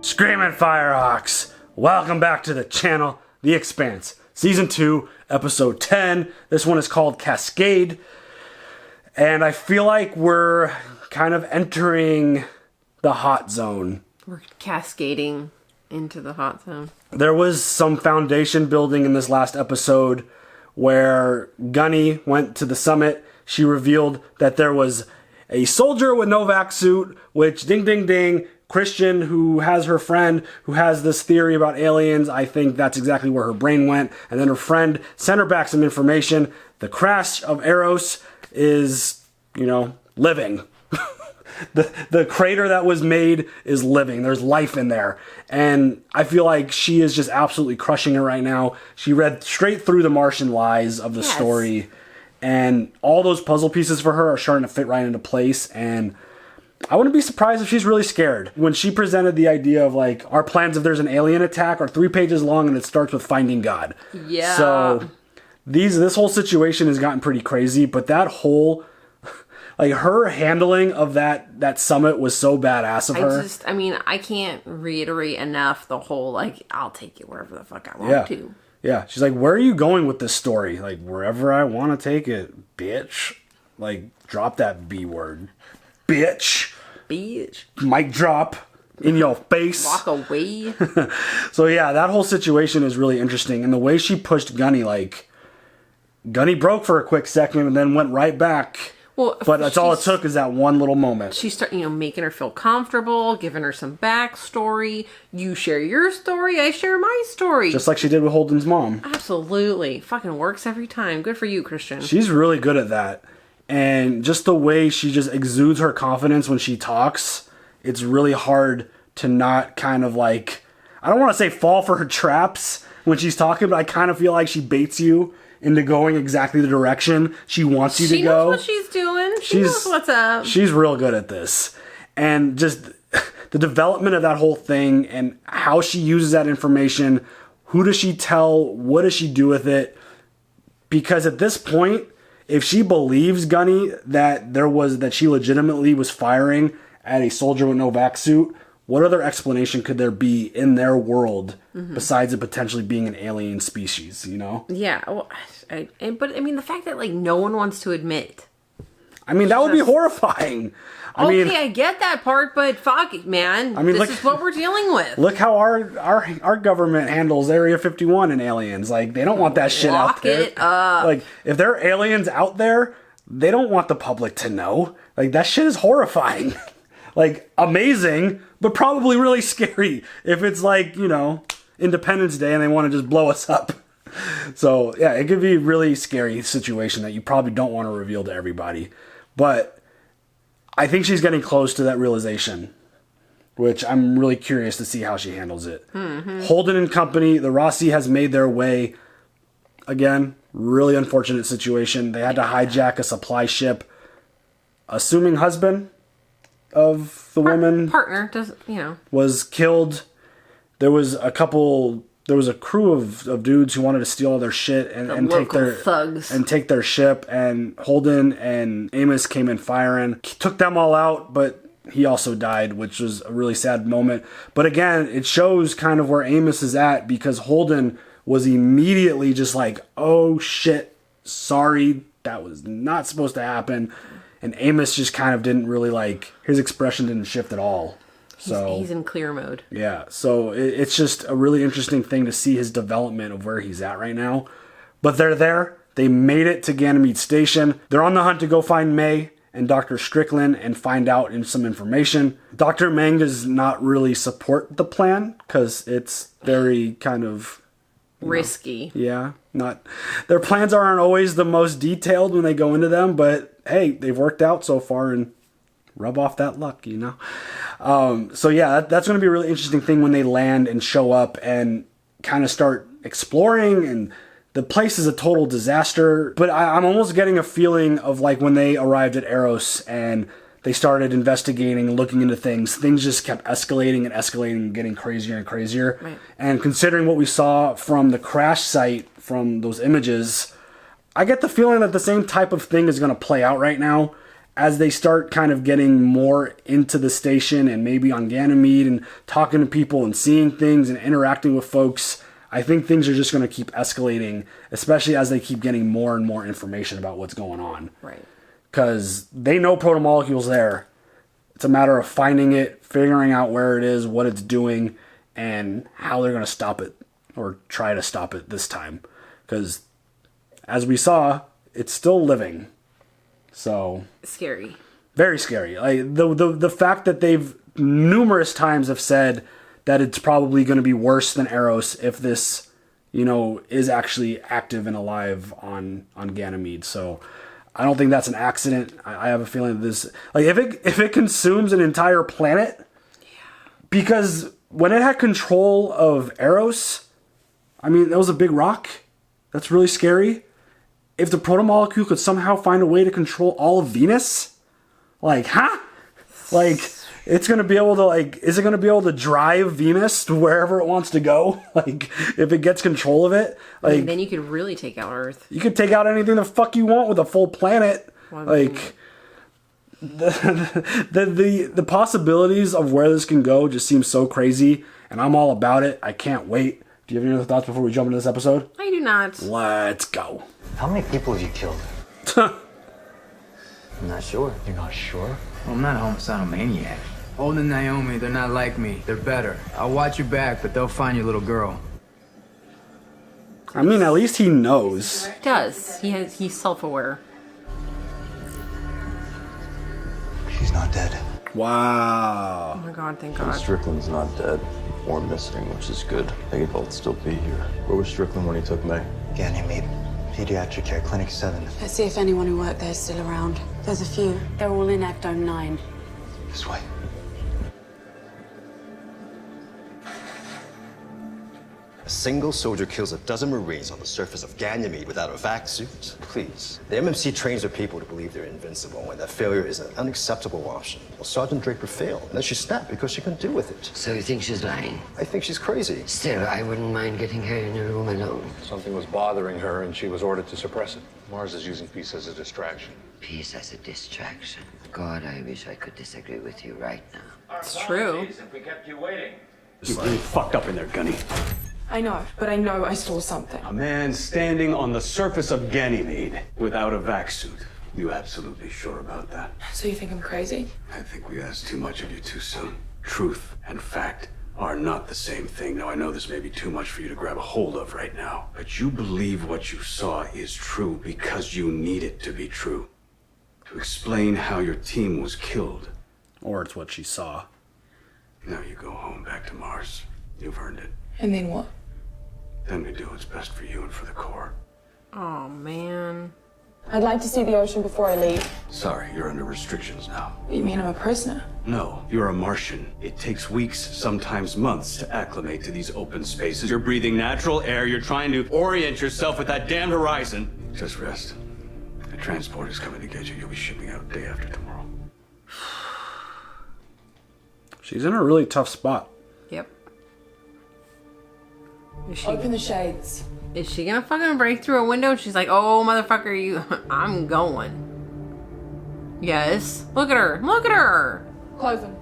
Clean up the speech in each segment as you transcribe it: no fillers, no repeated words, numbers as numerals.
Screaming Firehawks! Welcome back to the channel, The Expanse, Season 2, Episode 10. This one is called Cascade. And I feel like we're kind of entering the hot zone. We're cascading into the hot zone. There was some foundation building in this last episode where Gunny went to the summit. She revealed that there was a soldier with no vac suit, which ding ding ding, Chrisjen, who has her friend who has this theory about aliens, I think that's exactly where her brain went. And then her friend sent her back some information. The crash of Eros is, living. The crater that was made is living. There's life in there. And I feel like she is just absolutely crushing it right now. She read straight through the Martian lies of the story. And all those puzzle pieces for her are starting to fit right into place. And I wouldn't be surprised if she's really scared. When she presented the idea of like, our plans if there's an alien attack are 3 pages long and it starts with finding God. Yeah. So this whole situation has gotten pretty crazy, but that whole, like her handling of that summit was so badass of her. I can't reiterate enough the whole, like, I'll take it wherever the fuck I want to. Yeah. She's like, where are you going with this story? Like, wherever I want to take it, bitch. Like, drop that B word. Bitch. Mic drop in your face. Walk away. So yeah, that whole situation is really interesting. And the way she pushed Gunny, like, Gunny broke for a quick second and then went right back. Well, but that's all it took is that one little moment. She started, making her feel comfortable, giving her some backstory. You share your story, I share my story. Just like she did with Holden's mom. Absolutely. Fucking works every time. Good for you, Chrisjen. She's really good at that. And just the way she just exudes her confidence when she talks, it's really hard to not kind of like, I don't want to say fall for her traps when she's talking, but I kind of feel like she baits you into going exactly the direction she wants you to go. She knows what she's doing. She knows what's up. She's real good at this. And just the development of that whole thing and how she uses that information, who does she tell, what does she do with it? Because at this point, if she believes Gunny that she legitimately was firing at a soldier with no vac suit, what other explanation could there be in their world besides it potentially being an alien species, Yeah, well, but the fact that like no one wants to admit. That would be horrifying. I get that part, but fuck it, man. This is what we're dealing with. Look how our government handles Area 51 and aliens. Like, they don't want that shit out there. Lock it up. Like, if there are aliens out there, they don't want the public to know. Like, that shit is horrifying. Like, amazing, but probably really scary if it's like, Independence Day and they want to just blow us up. So, yeah, it could be a really scary situation that you probably don't want to reveal to everybody. But I think she's getting close to that realization, which I'm really curious to see how she handles it. Mm-hmm. Holden and company, the Rossi has made their way. Again, really unfortunate situation. They had to hijack a supply ship. Assuming husband of the woman partner was killed. There was a crew of dudes who wanted to steal all their shit and take their thugs and take their ship, and Holden and Amos came in firing, took them all out, but he also died, which was a really sad moment. But again, it shows kind of where Amos is at, because Holden was immediately just like, oh shit, sorry, that was not supposed to happen. And Amos just kind of didn't really his expression didn't shift at all. So he's in clear mode. Yeah, so it's just a really interesting thing to see his development of where he's at right now. But they're there. They made it to Ganymede Station. They're on the hunt to go find May and Dr. Strickland and find out some information. Dr. Meng does not really support the plan because it's very kind of risky. Their plans aren't always the most detailed when they go into them, but hey, they've worked out so far and rub off that luck, So yeah, that's going to be a really interesting thing when they land and show up and kind of start exploring, and the place is a total disaster. But I'm almost getting a feeling of like when they arrived at Eros and they started investigating and looking into things just kept escalating and getting crazier and crazier. Right. And considering what we saw from the crash site, from those images, I get the feeling that the same type of thing is going to play out right now. as they start kind of getting more into the station and maybe on Ganymede and talking to people and seeing things and interacting with folks, I think things are just going to keep escalating, especially as they keep getting more and more information about what's going on. Right. Because they know protomolecule's there. It's a matter of finding it, figuring out where it is, what it's doing, and how they're going to stop it, or try to stop it this time. Because, as we saw, it's still living. So scary. Very scary. Like the fact that they've numerous times have said that it's probably going to be worse than Eros if this, is actually active and alive on Ganymede. So I don't think that's an accident. I have a feeling that this, like, if it consumes an entire planet, because when it had control of Eros, I mean, that was a big rock. That's really scary. If the protomolecule could somehow find a way to control all of Venus, like, it's going to be able to, is it going to be able to drive Venus to wherever it wants to go? Like, if it gets control of it, then you could really take out Earth. You could take out anything the fuck you want with a full planet. The possibilities of where this can go just seem so crazy, and I'm all about it. I can't wait. Do you have any other thoughts before we jump into this episode? I do not. Let's go. How many people have you killed? I'm not sure. You're not sure? Well, I'm not a homicidal maniac. Holden and Naomi, they're not like me. They're better. I'll watch your back, but they'll find your little girl. I mean, at least he knows. He does. He's self-aware. She's not dead. Wow. Oh my god, thank God. Strickland's not dead or missing, which is good. They could both still be here. Where was Strickland when he took May? Ganymede. Pediatric care, Clinic 7. Let's see if anyone who worked there is still around. There's a few. They're all in Ecdome 9. This way. A single soldier kills a dozen Marines on the surface of Ganymede without a vac suit? Please. The MMC trains their people to believe they're invincible, and that failure is an unacceptable option. Well, Sergeant Draper failed, and then she snapped because she couldn't deal with it. So you think she's lying? I think she's crazy. Still, I wouldn't mind getting her in a room alone. Something was bothering her, and she was ordered to suppress it. Mars is using peace as a distraction. Peace as a distraction. God, I wish I could disagree with you right now. It's true. If we kept you waiting. You're really fucked up in there, Gunny. I know, but I know I saw something. A man standing on the surface of Ganymede without a vac suit. You absolutely sure about that? So you think I'm crazy? I think we asked too much of you too soon. Truth and fact are not the same thing. Now, I know this may be too much for you to grab a hold of right now, but you believe what you saw is true because you need it to be true. To explain how your team was killed. Or it's what she saw. Now you go home, back to Mars. You've earned it. And then what? Then we do what's best for you and for the Corps. Oh, man. I'd like to see the ocean before I leave. Sorry, you're under restrictions now. You mean I'm a prisoner? No, you're a Martian. It takes weeks, sometimes months, to acclimate to these open spaces. You're breathing natural air. You're trying to orient yourself with that damned horizon. Just rest. The transport is coming to get you. You'll be shipping out day after tomorrow. She's in a really tough spot. Yep. Open the shades. Is she gonna fucking break through a window? She's like, oh, motherfucker, you, I'm going. Yes. Look at her. Look at her. Close them.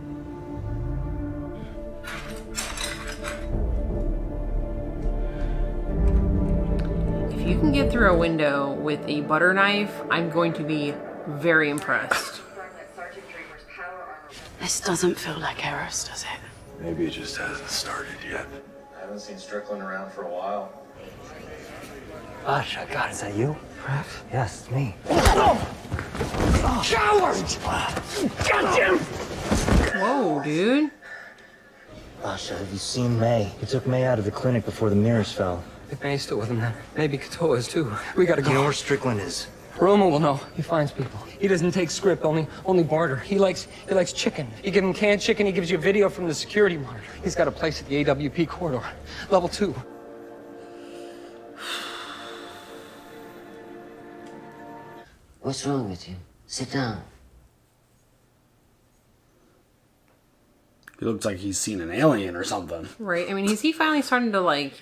If you can get through a window with a butter knife, I'm going to be very impressed. This doesn't feel like Eros, does it? Maybe it just hasn't started yet. I haven't seen Strickland around for a while. Gosh, God, is that you? Perhaps? Yes, it's me. Coward! Goddamn! Whoa, dude. Basha, have you seen May? He took May out of the clinic before the mirrors fell. If May's still with him then. Maybe Katoa is too. We gotta go. You know where Strickland is? Roma will know. He finds people. He doesn't take script, only barter. He likes chicken. You give him canned chicken, he gives you a video from the security monitor. He's got a place at the AWP corridor. Level 2. What's wrong with you? Sit down. He looks like he's seen an alien or something. Right. I mean, is he finally starting to, like,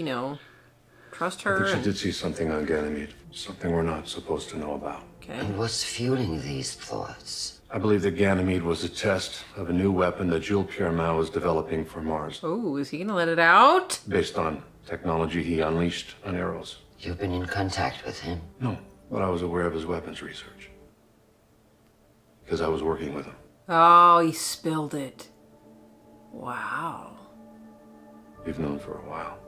trust her? I think she did see something on Ganymede. Something we're not supposed to know about. Okay. And what's fueling these thoughts? I believe that Ganymede was a test of a new weapon that Jules Pierre Mao was developing for Mars. Oh, is he gonna let it out? Based on technology he unleashed on Eros. You've been in contact with him? No, but I was aware of his weapons research. Because I was working with him. Oh, he spilled it. Wow. We've known for a while.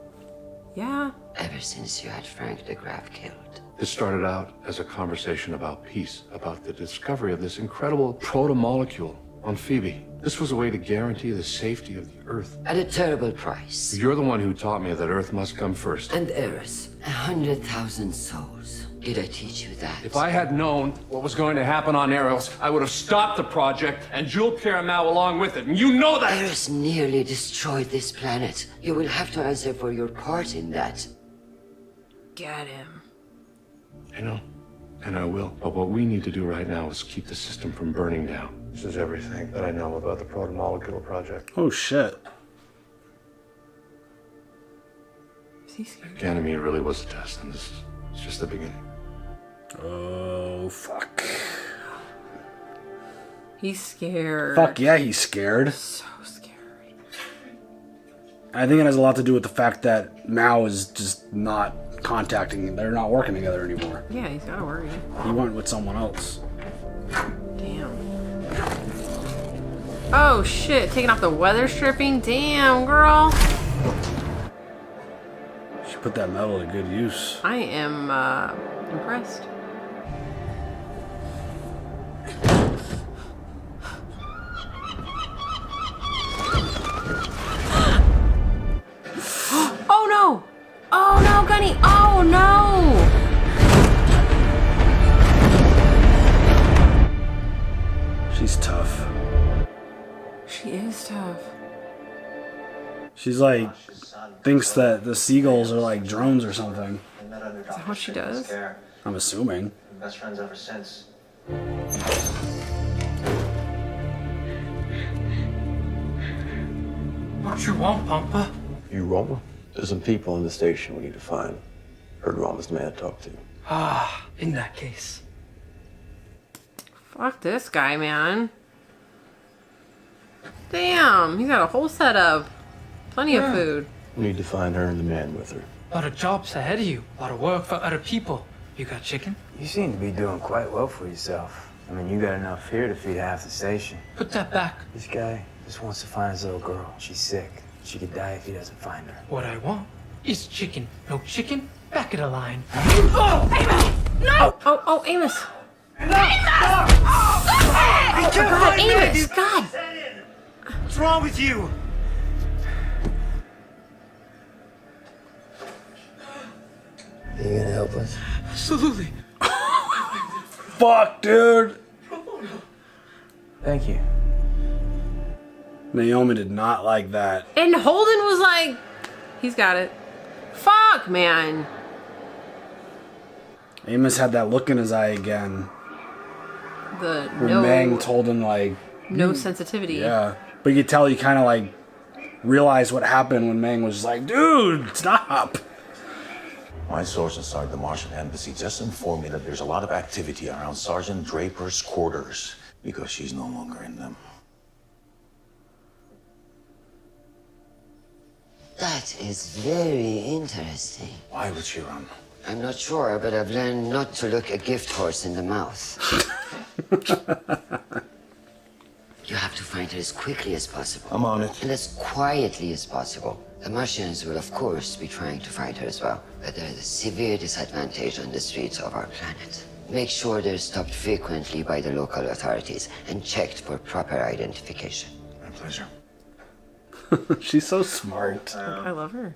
Yeah. Ever since you had Frank de Graaf killed. This started out as a conversation about peace, about the discovery of this incredible proto-molecule on Phoebe. This was a way to guarantee the safety of the Earth. At a terrible price. You're the one who taught me that Earth must come first. And Eris, 100,000 souls. Did I teach you that? If I had known what was going to happen on Eros, I would have stopped the project and Jules Pierre Mao along with it. And you know that! Eris nearly destroyed this planet. You will have to answer for your part in that. Get him. I know. And I will. But what we need to do right now is keep the system from burning down. This is everything that I know about the proto-molecule project. Oh, shit. Is he scared? Ganymede really was a test, and this is just the beginning. Oh, fuck. He's scared. Fuck yeah, he's scared. So scared. I think it has a lot to do with the fact that Mao is just not contacting. They're not working together anymore. Yeah, he's gotta worry. He went with someone else. Damn. Oh shit, taking off the weather stripping? Damn, girl. She put that metal to good use. I am impressed. Oh no! Oh no, Gunny! Oh no! She's tough. She is tough. She's like, thinks that the seagulls are like drones or something. Is that what she does? I'm assuming. Best friends ever since. What you want, Pampa? You Roma? There's some people in the station we need to find. Heard Roma's the man to talk to. Ah, in that case. Fuck this guy, man. Damn, he's got a whole setup. Plenty of food. We need to find her and the man with her. A lot of jobs ahead of you. A lot of work for other people. You got chicken? You seem to be doing quite well for yourself. I mean, you got enough here to feed half the station. Put that back. This guy just wants to find his little girl. She's sick. She could die if he doesn't find her. What I want is chicken. No chicken, back of the line. Oh, Amos! No! Oh, Amos! Oh, God, Amos! God! What's wrong with you? Are you gonna help us? Absolutely. Fuck, dude! Thank you. Naomi did not like that. And Holden was like, he's got it. Fuck, man. Amos had that look in his eye again. The When Mang told him, like... no sensitivity. Yeah. But you could tell he kind of, like, realized what happened when Mang was just like, dude, stop! My source inside the Martian embassy just informed me that there's a lot of activity around Sergeant Draper's quarters because she's no longer in them. That is very interesting. Why would she run? I'm not sure, but I've learned not to look a gift horse in the mouth. You have to find her as quickly as possible. I'm on it. And as quietly as possible. The Martians will, of course, be trying to find her as well. But there's a severe disadvantage on the streets of our planet. Make sure they're stopped frequently by the local authorities and checked for proper identification. My pleasure. She's so smart. I love her.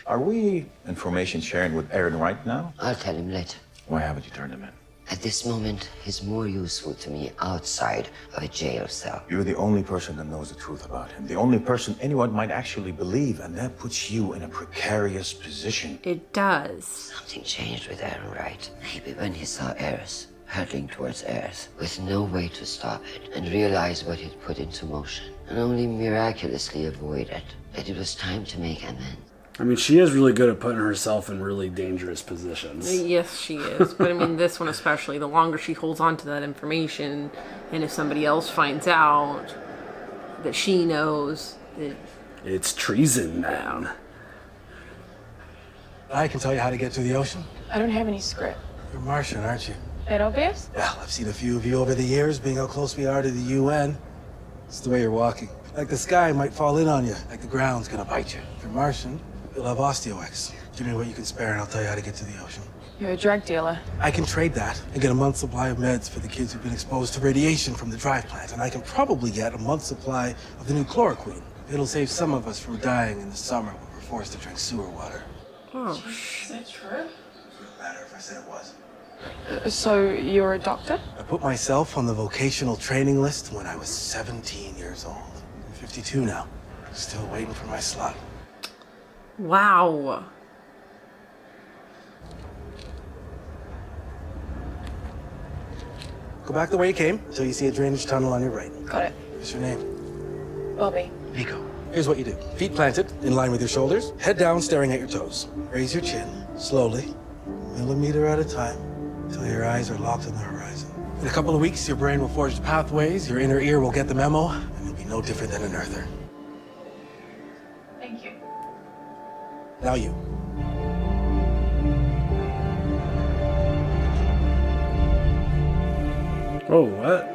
Are we information sharing with Aaron right now? I'll tell him later. Why haven't you turned him in? At this moment, he's more useful to me outside of a jail cell. You're the only person that knows the truth about him. The only person anyone might actually believe, and that puts you in a precarious position. It does. Something changed with Aaron, right? Maybe when he saw Eris hurtling towards Earth with no way to stop it and realized what he'd put into motion and only miraculously avoided, that it was time to make amends. I mean, she is really good at putting herself in really dangerous positions. Yes, she is. But I mean, this one especially, the longer she holds on to that information, and if somebody else finds out that she knows, it's treason, man. I can tell you how to get to the ocean. I don't have any script. You're Martian, aren't you? That obvious? Well, I've seen a few of you over the years, being how close we are to the UN. It's the way you're walking. Like the sky might fall in on you, like the ground's gonna bite you. If you're Martian, you'll have osteo-X. Give me what you can spare and I'll tell you how to get to the ocean. You're a drug dealer. I can trade that and get a month's supply of meds for the kids who've been exposed to radiation from the drive plant. And I can probably get a month's supply of the new chloroquine. It'll save some of us from dying in the summer when we're forced to drink sewer water. Oh, Is that true? It wouldn't matter if I said it was. So you're a doctor? I put myself on the vocational training list when I was 17 years old. I'm 52 now. Still waiting for my slot. wow. Go back the way you came until you see a drainage tunnel on your right. Got it. What's your name? Bobbie. Nico. Here's what you do. Feet planted, in line with your shoulders. Head down, staring at your toes. Raise your chin, slowly, millimeter at a time, until your eyes are locked on the horizon. In a couple of weeks, your brain will forge pathways, your inner ear will get the memo, and you'll be no different than an earther. Thank you. Now you. Oh, what?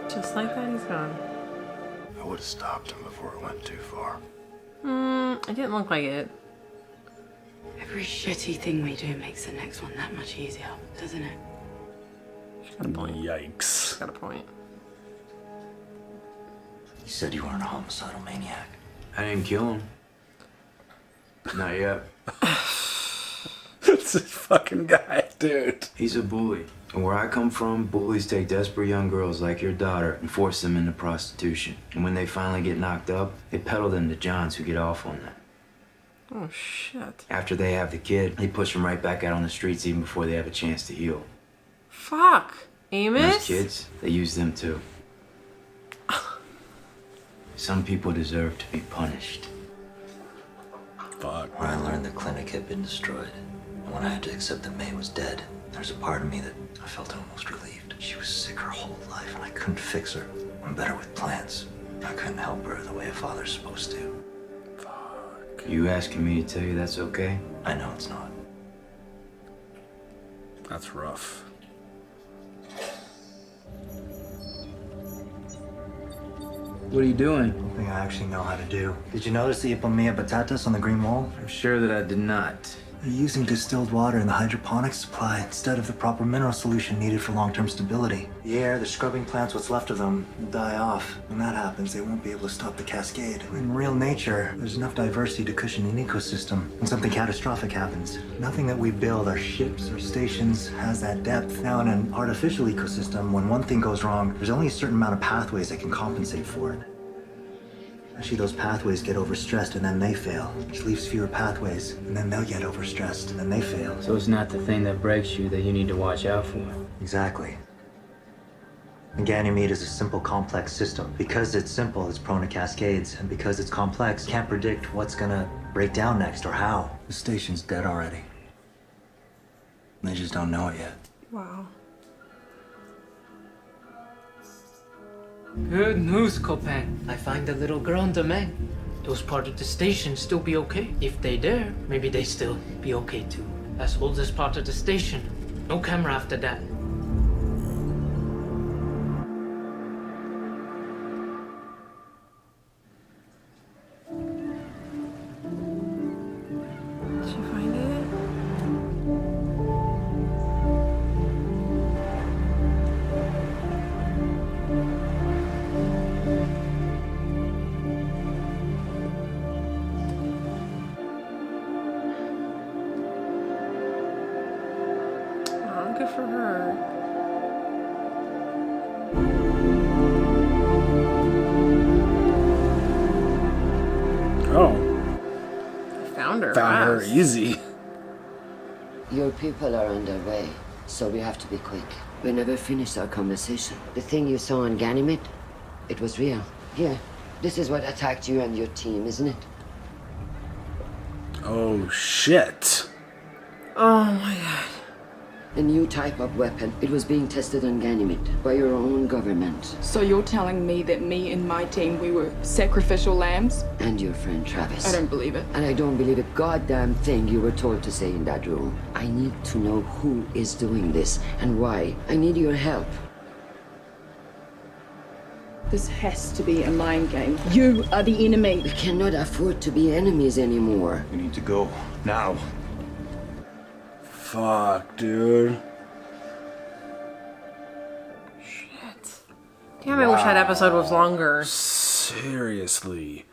Just like that, he's gone. I would have stopped him before it went too far. It didn't look like it. Every shitty thing we do makes the next one that much easier, doesn't it? Got a point. Yikes. Got a point. You said you weren't a homicidal maniac. I didn't kill him. Not yet. This fucking guy, dude. He's a bully. And where I come from, bullies take desperate young girls like your daughter and force them into prostitution. And when they finally get knocked up, they peddle them to Johns who get off on that. Oh, shit. After they have the kid, they push them right back out on the streets even before they have a chance to heal. Fuck. And Amos? those kids, they use them too. Some people deserve to be punished. Fuck. When I learned the clinic had been destroyed, and when I had to accept that May was dead, there's a part of me that I felt almost relieved. She was sick her whole life, and I couldn't fix her. I'm better with plants. I couldn't help her the way a father's supposed to. You asking me to tell you that's okay? I know it's not. That's rough. What are you doing? Something I actually know how to do. Did you notice the Ipomea batatas on the green wall? I'm sure that I did not. They're using distilled water in the hydroponics supply instead of the proper mineral solution needed for long-term stability. The air, the scrubbing plants, what's left of them, will die off. When that happens, they won't be able to stop the cascade. In real nature, there's enough diversity to cushion an ecosystem when something catastrophic happens. Nothing that we build, our ships or stations, has that depth. Now, in an artificial ecosystem, when one thing goes wrong, there's only a certain amount of pathways that can compensate for it. Actually, those pathways get overstressed and then they fail, which leaves fewer pathways, and then they'll get overstressed and then they fail. So it's not the thing that breaks you that you need to watch out for. Exactly. And Ganymede is a simple, complex system. Because it's simple, it's prone to cascades, and because it's complex, can't predict what's gonna break down next or how. The station's dead already. They just don't know it yet. Wow. Good news, Copan. I find the little girl in the man. Those part of the station still be okay. If they there, maybe they still be okay too. That's oldest part of the station. No camera after that. Did you find it? Oh, good for her. Oh. Found her. Found her fast. easy. Your people are on their way, so we have to be quick. We never finished our conversation. The thing you saw on Ganymede, it was real. Here, this is what attacked you and your team, isn't it? Oh, shit. Oh my god. A new type of weapon. It was being tested on Ganymede by your own government. So you're telling me that me and my team, we were sacrificial lambs? And your friend Travis. I don't believe it. And I don't believe a goddamn thing you were told to say in that room. I need to know who is doing this and why. I need your help. This has to be a mind game. You are the enemy. We cannot afford to be enemies anymore. We need to go. Now. Fuck, dude. Damn, I wish that episode was longer. Seriously.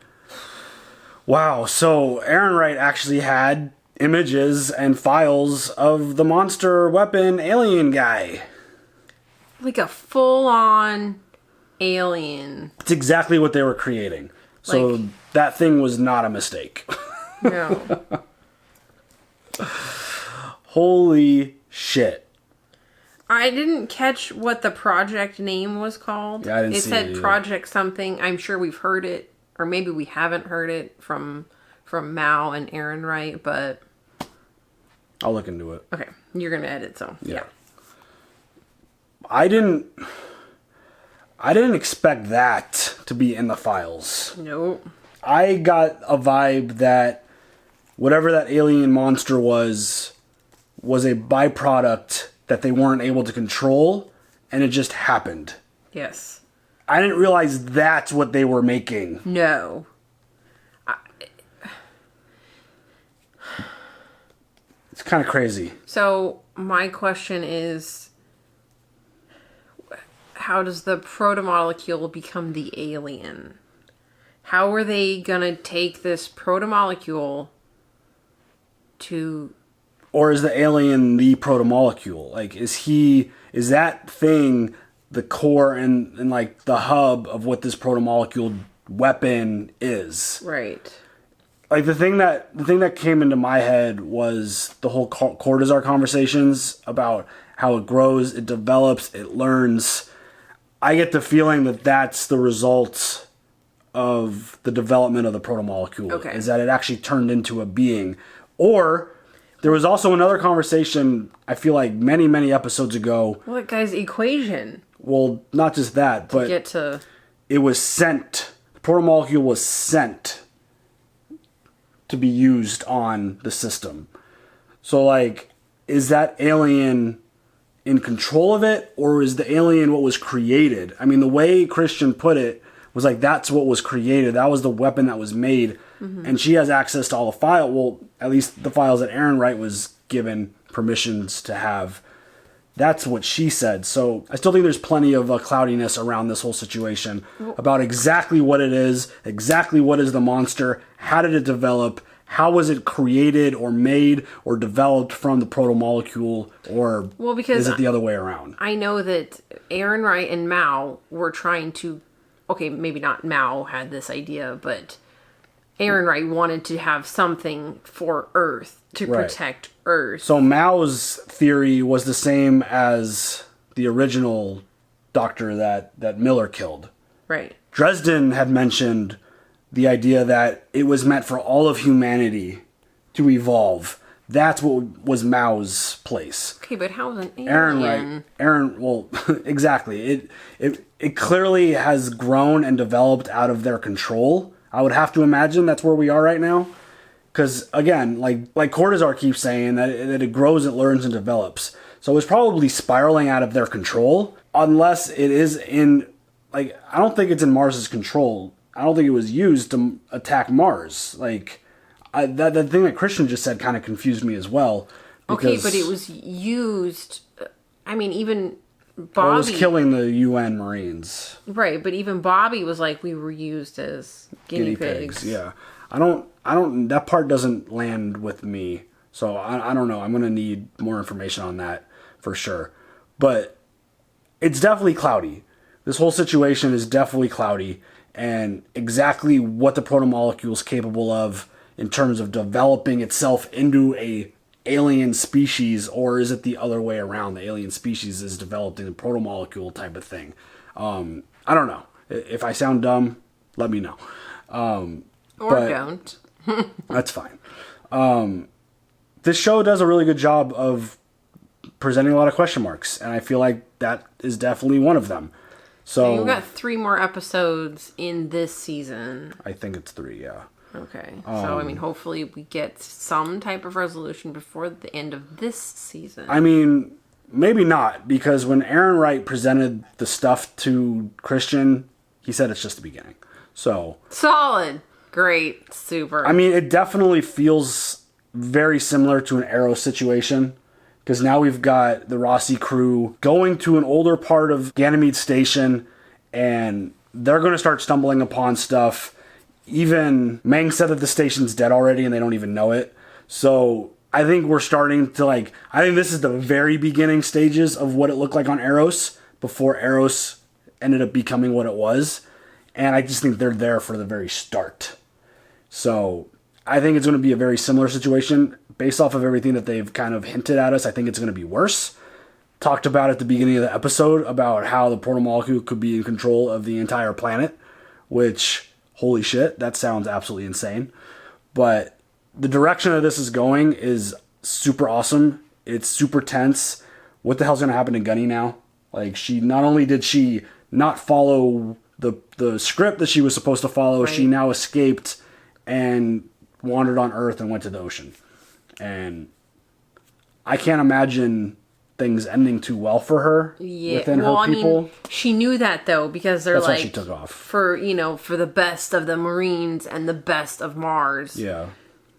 Wow, so Ehrenreich actually had images and files of the monster weapon alien guy. Like a full-on alien. It's exactly what they were creating. So Like- that thing was not a mistake. No. Holy shit. I didn't catch what the project name was called. Yeah, I didn't it see said it either. Project something. I'm sure we've heard it, or maybe we haven't heard it from Mao and Ehrenreich, but I'll look into it. okay, you're gonna edit, so yeah. I didn't expect that to be in the files. Nope. I got a vibe that whatever that alien monster was a byproduct that they weren't able to control, and it just happened. Yes. I didn't realize that's what they were making. No. It's kind of crazy. So my question is, how does the protomolecule become the alien? How are they gonna take this protomolecule to... Or is the alien the protomolecule? Like, is that thing the core and like the hub of what this protomolecule weapon is? Right. Like the thing that came into my head was the whole cortisol conversations about how it grows, it develops, it learns. I get the feeling that that's the result of the development of the protomolecule. Okay. Is that it actually turned into a being. Or there was also another conversation, I feel like many, many episodes ago. Well, that guy's equation. Well, not just that, but Get to... it was sent. The protomolecule was sent to be used on the system. So, like, is that alien in control of it, or is the alien what was created? I mean, the way Chrisjen put it was like, that's what was created. That was the weapon that was made. Mm-hmm. And she has access to all the files. Well, at least the files that Ehrenreich was given permissions to have. That's what she said. So I still think there's plenty of cloudiness around this whole situation about exactly what it is, exactly what is the monster, how did it develop, how was it created or made or developed from the protomolecule, or because is it the other way around? I know that Ehrenreich and Mao were trying to... Okay, maybe not Mao had this idea, but Ehrenreich wanted to have something for Earth to protect Earth. So Mao's theory was the same as the original doctor that Miller killed. Right. Dresden had mentioned the idea that it was meant for all of humanity to evolve. That's what was Mao's place. Okay, but how is an alien? Well, exactly. It clearly has grown and developed out of their control. I would have to imagine that's where we are right now. Because, again, like Cortazar keeps saying, that it grows, it learns, and develops. So it's probably spiraling out of their control, unless it is in... Like, I don't think it's in Mars's control. I don't think it was used to attack Mars. Like, that thing that Chrisjen just said kind of confused me as well. Okay, but it was used... I mean, even Bobbie... Well, it was killing the UN Marines. Right, but even Bobbie was like, we were used as guinea pigs. Yeah. I don't, that part doesn't land with me. So I don't know. I'm going to need more information on that for sure. But it's definitely cloudy. This whole situation is definitely cloudy. And exactly what the protomolecule is capable of in terms of developing itself into a alien species, or is it the other way around? The alien species is developed in a protomolecule type of thing. I don't know. If I sound dumb, let me know. Or don't. That's fine. This show does a really good job of presenting a lot of question marks, and I feel like that is definitely one of them. So you've got 3 more episodes in this season. I think it's 3, yeah. Okay. So, I mean, hopefully we get some type of resolution before the end of this season. I mean, maybe not, because when Aaron Wright presented the stuff to Chrisjen, he said it's just the beginning. So solid. Great. Super. I mean, it definitely feels very similar to an Arrow situation, because now we've got the Rossi crew going to an older part of Ganymede Station, and they're going to start stumbling upon stuff. Even Meng said that the station's dead already, and they don't even know it. So I think we're starting to, like, I think this is the very beginning stages of what it looked like on Eros, before Eros ended up becoming what it was. And I just think they're there for the very start. So I think it's going to be a very similar situation. Based off of everything that they've kind of hinted at us, I think it's going to be worse. Talked about at the beginning of the episode about how the portal molecule could be in control of the entire planet, which, holy shit, that sounds absolutely insane. But the direction that this is going is super awesome. It's super tense. What the hell's going to happen to Gunny now? Like, she not only did she not follow the script that she was supposed to follow, right. She now escaped and wandered on Earth and went to the ocean. And I can't imagine things ending too well for her within her people. I mean, she knew that though, because they're that's like, why she took off. For the best of the Marines and the best of Mars. Yeah.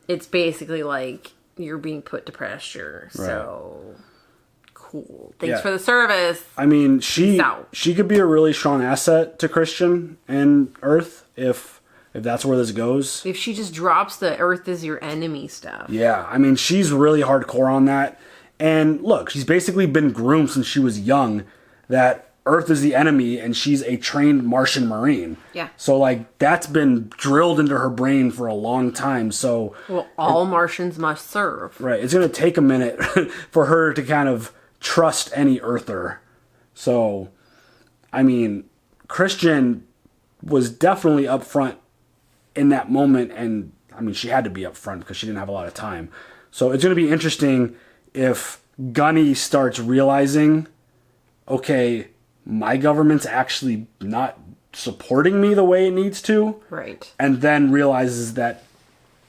It's basically like you're being put to pasture. Right. So cool. Thanks for the service. I mean, she could be a really strong asset to Chrisjen and Earth if that's where this goes. If she just drops the Earth is your enemy stuff. Yeah, I mean, she's really hardcore on that. And look, she's basically been groomed since she was young that Earth is the enemy and she's a trained Martian Marine. Yeah. So, like, that's been drilled into her brain for a long time. So, well, all Martians must serve. Right. It's going to take a minute for her to kind of trust any Earther. So, I mean, Chrisjen was definitely upfront in that moment, and I mean, she had to be upfront because she didn't have a lot of time. So it's going to be interesting if Gunny starts realizing, okay, my government's actually not supporting me the way it needs to. Right. And then realizes that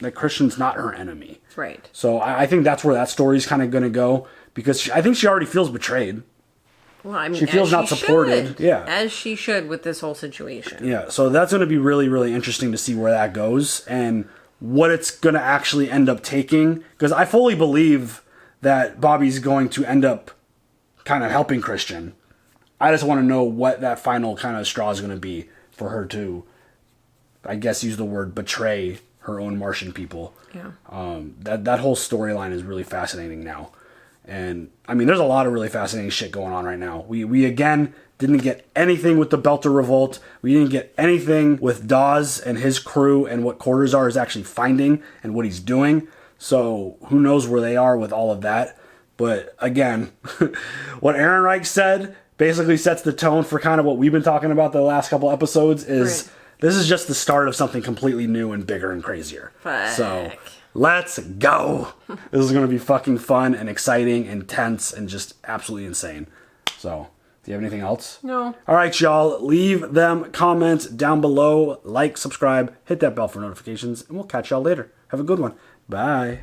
Chrisjen's not her enemy. Right. So I think that's where that story's kind of going to go, because I think she already feels betrayed. Well, I mean, she feels not supported. Should. Yeah. As she should with this whole situation. Yeah. So that's going to be really, really interesting to see where that goes and what it's going to actually end up taking. Because I fully believe that Bobbie's going to end up kind of helping Chrisjen. I just want to know what that final kind of straw is going to be for her to, I guess, use the word betray her own Martian people. Yeah. That whole storyline is really fascinating now. And, I mean, there's a lot of really fascinating shit going on right now. We again, didn't get anything with the Belter Revolt. We didn't get anything with Dawes and his crew and what Quarterzar is actually finding and what he's doing. So, who knows where they are with all of that. But, again, what Aaron Reich said basically sets the tone for kind of what we've been talking about the last couple episodes is... Right. This is just the start of something completely new and bigger and crazier. Fuck. So, let's go. This is going to be fucking fun and exciting and tense and just absolutely insane. So, do you have anything else? No. All right, y'all. Leave them comments down below. Like, subscribe, hit that bell for notifications, and we'll catch y'all later. Have a good one. Bye.